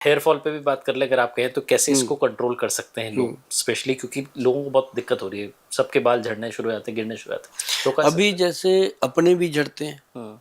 Hair fall पे भी बात कर ले अगर आप कहें तो कैसे इसको कंट्रोल कर सकते हैं लोग, स्पेशली क्योंकि लोगों को बहुत दिक्कत हो रही है, सबके बाल झड़ने शुरू हो जाते हैं, गिरने शुरू हो जाते हैं, तो कैसे? अभी जैसे अपने भी झड़ते हैं,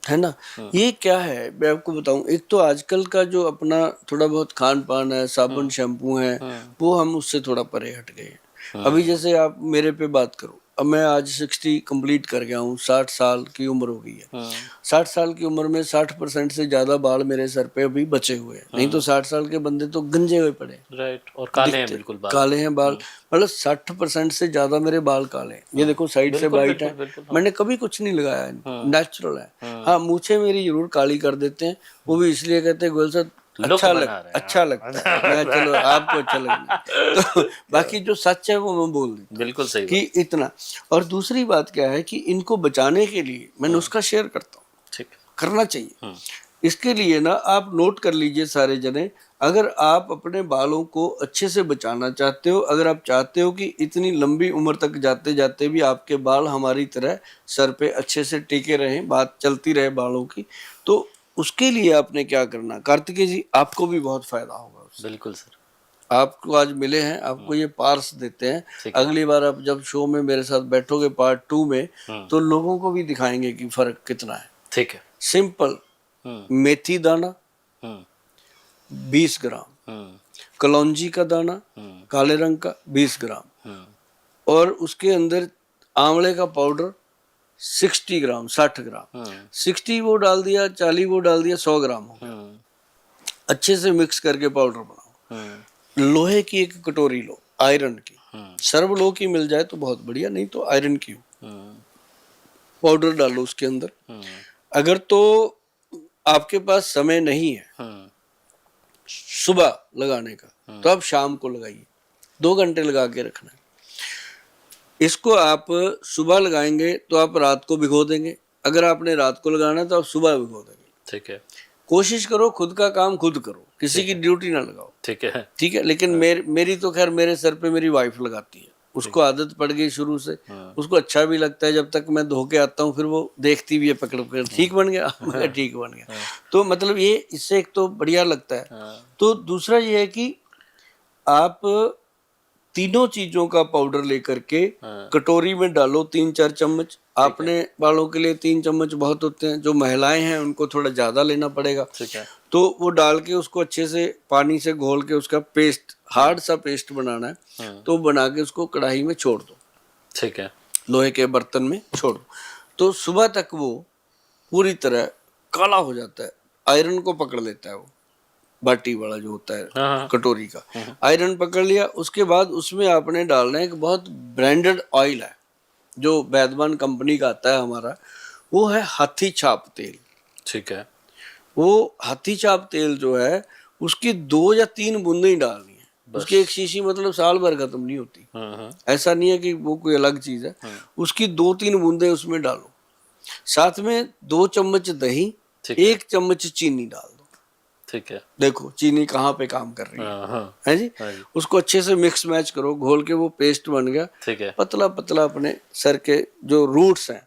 है ना। ये क्या है, मैं आपको बताऊं, एक तो आजकल का जो अपना थोड़ा बहुत खान पान है, साबुन शैम्पू है, वो हम उससे थोड़ा परे हट गए हैं। अभी जैसे आप मेरे पे बात करो, अब मैं आज 60 कंप्लीट कर गया हूँ, 60 साल की उम्र हो गई है। 60 साल की उम्र में 60% से ज्यादा बाल मेरे सर पे अभी बचे हुए हैं, नहीं तो 60 साल के बंदे तो गंजे हुए पड़े, राइट, और काले हैं बिल्कुल बाल, काले हैं बाल, मतलब 60% से ज्यादा मेरे बाल काले हैं। ये देखो साइड से वाइट है, मैंने कभी कुछ नहीं लगाया, नेचुरल है। हाँ, मूछें मेरी जरूर काली कर देते हैं, वो भी इसलिए कहते हैं गोयल साहब अच्छा लगता है, मैं चलो आपको अच्छा लगता तो बाकी जो सच है वो मैं बोल देता हूँ, बिल्कुल सही कि इतना। और दूसरी बात क्या है कि इनको बचाने के लिए मैं नुस्खा शेयर करता हूँ, ठीक करना चाहिए। इसके लिए ना आप नोट कर लीजिए सारे जने, अगर आप अपने बालों को अच्छे से बचाना चाहते हो, अगर आप चाहते हो कि इतनी लंबी उम्र तक जाते जाते भी आपके बाल हमारी तरह सर पे अच्छे से टिके रहें, बात चलती रहे बालों की, तो उसके लिए आपने क्या करना, कार्तिकेय जी आपको भी बहुत फायदा होगा उससे। बिल्कुल सर, आपको आज मिले हैं, आपको ये पार्स देते हैं, अगली बार आप जब शो में मेरे साथ बैठोगे पार्ट 2 में, तो लोगों को भी दिखाएंगे कि फर्क कितना है। ठीक है। सिंपल, मेथी दाना 20 ग्राम, कलौंजी का दाना काले रंग का 20 ग्राम, और उसके अंदर आंवले का पाउडर 60 ग्राम, 60 ग्राम, 60 वो डाल दिया, 40 वो डाल दिया, 100 ग्राम हो गया। अच्छे से मिक्स करके पाउडर बनाओ। लोहे की एक कटोरी लो, आयरन की, सर्व लो की मिल जाए तो बहुत बढ़िया, नहीं तो आयरन की हो, पाउडर डालो उसके अंदर। अगर तो आपके पास समय नहीं है सुबह लगाने का, तो आप शाम को लगाइए, 2 घंटे लगा के रखना है। इसको आप सुबह लगाएंगे तो आप रात को भिगो देंगे, अगर आपने रात को लगाना है तो आप सुबह भिगो देंगे। ठीक है। कोशिश करो खुद का काम खुद करो, किसी की ड्यूटी ना लगाओ। ठीक है, ठीक है, लेकिन मेरी तो खैर मेरे सर पे मेरी वाइफ लगाती है, उसको आदत पड़ गई शुरू से, उसको अच्छा भी लगता है। जब तक मैं धो के आता हूँ फिर वो देखती भी है पकड़ कर, ठीक बन गया ठीक बन गया। तो मतलब ये इससे एक तो बढ़िया लगता है। तो दूसरा ये है कि आप तीनों चीजों का पाउडर लेकर के कटोरी में डालो, 3-4 चम्मच। आपने बालों के लिए 3 चम्मच बहुत होते हैं, जो महिलाएं हैं उनको थोड़ा ज्यादा लेना पड़ेगा। तो वो डाल के उसको अच्छे से पानी से घोल के उसका पेस्ट, हार्ड सा पेस्ट बनाना है, तो बना के उसको कढ़ाई में छोड़ दो। ठीक है, लोहे के बर्तन में छोड़ दो, तो सुबह तक वो पूरी तरह काला हो जाता है, आयरन को पकड़ लेता है वो, बाटी वाला जो होता है कटोरी का, आयरन पकड़ लिया। उसके बाद उसमें आपने डालना है एक बहुत ब्रांडेड ऑयल है, जो वैद्यमान कंपनी का आता है हमारा, वो है हाथी छाप तेल। ठीक है, वो हाथी छाप तेल जो है उसकी 2 या 3 बूंदें ही डालनी है, उसकी एक शीशी मतलब साल भर खत्म नहीं होती। ऐसा नहीं है कि वो कोई अलग चीज है, उसकी 2-3 बूंदें उसमें डालो, साथ में 2 चम्मच दही, 1 चम्मच चीनी डाल दो। ठीक है, देखो चीनी कहाँ पे काम कर रही है जी। उसको अच्छे से मिक्स मैच करो, घोल के वो पेस्ट बन गया। ठीक है, पतला पतला अपने सर के जो रूट्स हैं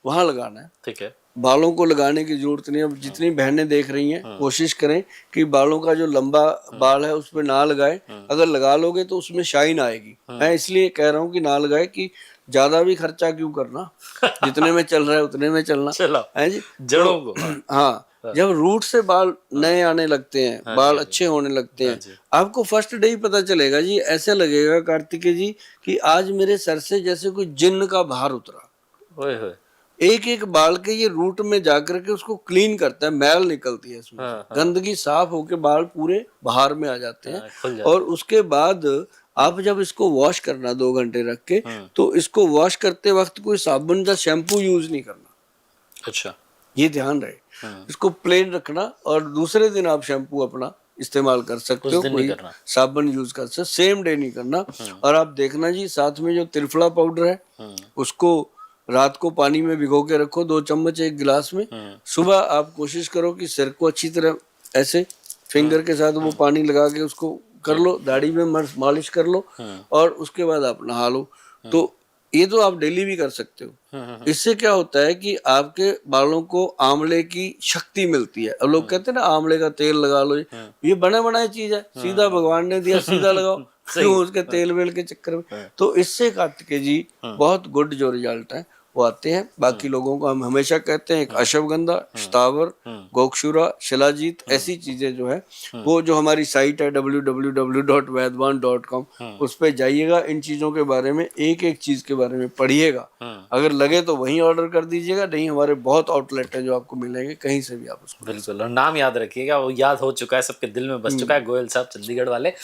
वहां लगाना है। ठीक है, बालों को लगाने की जरूरत नहीं है। अब जितनी बहनें देख रही हैं कोशिश करें कि बालों का जो लंबा बाल है उस पर ना लगाए, अगर लगा लोगे तो उसमें शाइन आएगी। मैं इसलिए कह रहा हूँ कि ना लगाए, कि ज्यादा भी खर्चा क्यों करना, जितने में चल रहा है उतने में चलना है जी, जड़ों को। हाँ, जब रूट से बाल नए आने लगते हैं, बाल अच्छे होने लगते हैं, आपको फर्स्ट डे ही पता चलेगा जी, ऐसे लगेगा कार्तिकेय जी कि आज मेरे सर से जैसे कोई जिन्न का भार उतरा। एक एक बाल के ये रूट में जाकर के उसको क्लीन करता है, मैल निकलती है इसमें, गंदगी साफ होके बाल पूरे बाहर में आ जाते हैं। और उसके बाद आप जब इसको वॉश करना 2 घंटे रख के, तो इसको वॉश करते वक्त कोई साबुन या शैम्पू यूज नहीं करना। अच्छा, ये ध्यान रहे, इसको प्लेन रखना, और दूसरे दिन आप शैम्पू अपना इस्तेमाल कर सकते हो, कोई साबुन यूज कर सकते, सेम डे नहीं करना। और आप देखना जी, साथ में जो त्रिफला पाउडर है उसको रात को पानी में भिगो के रखो, 2 चम्मच 1 गिलास में। सुबह आप कोशिश करो कि सिर को अच्छी तरह ऐसे फिंगर के साथ वो पानी लगा के उसको कर लो, दाढ़ी में मालिश कर लो, और उसके बाद आप नहा लो। तो ये तो आप डेली भी कर सकते हो। इससे क्या होता है कि आपके बालों को आंवले की शक्ति मिलती है। अब लोग कहते हैं ना आंवले का तेल लगा लो, ये बना बनाई चीज है, सीधा भगवान ने दिया सीधा लगाओ, क्यों उसके तेल वेल के चक्कर में। तो इससे कार्तिकेय जी बहुत गुड जो रिजल्ट है वो आते हैं। बाकी लोगों को हम हमेशा कहते हैं एक अश्वगंधा, स्थावर, गोक्षुरा, शिलाजीत, ऐसी चीजें जो है वो जो हमारी साइट है www.vaidwan.com उस पे जाइएगा, इन चीजों के बारे में एक एक चीज के बारे में पढ़िएगा। अगर लगे तो वहीं ऑर्डर कर दीजिएगा, नहीं हमारे बहुत आउटलेट है जो आपको मिलेंगे, कहीं से भी आप उसको। बिल्कुल, और नाम याद रखिएगा, वो याद हो चुका है, सबके दिल में बस चुका है, गोयल साहब चंडीगढ़ वाले।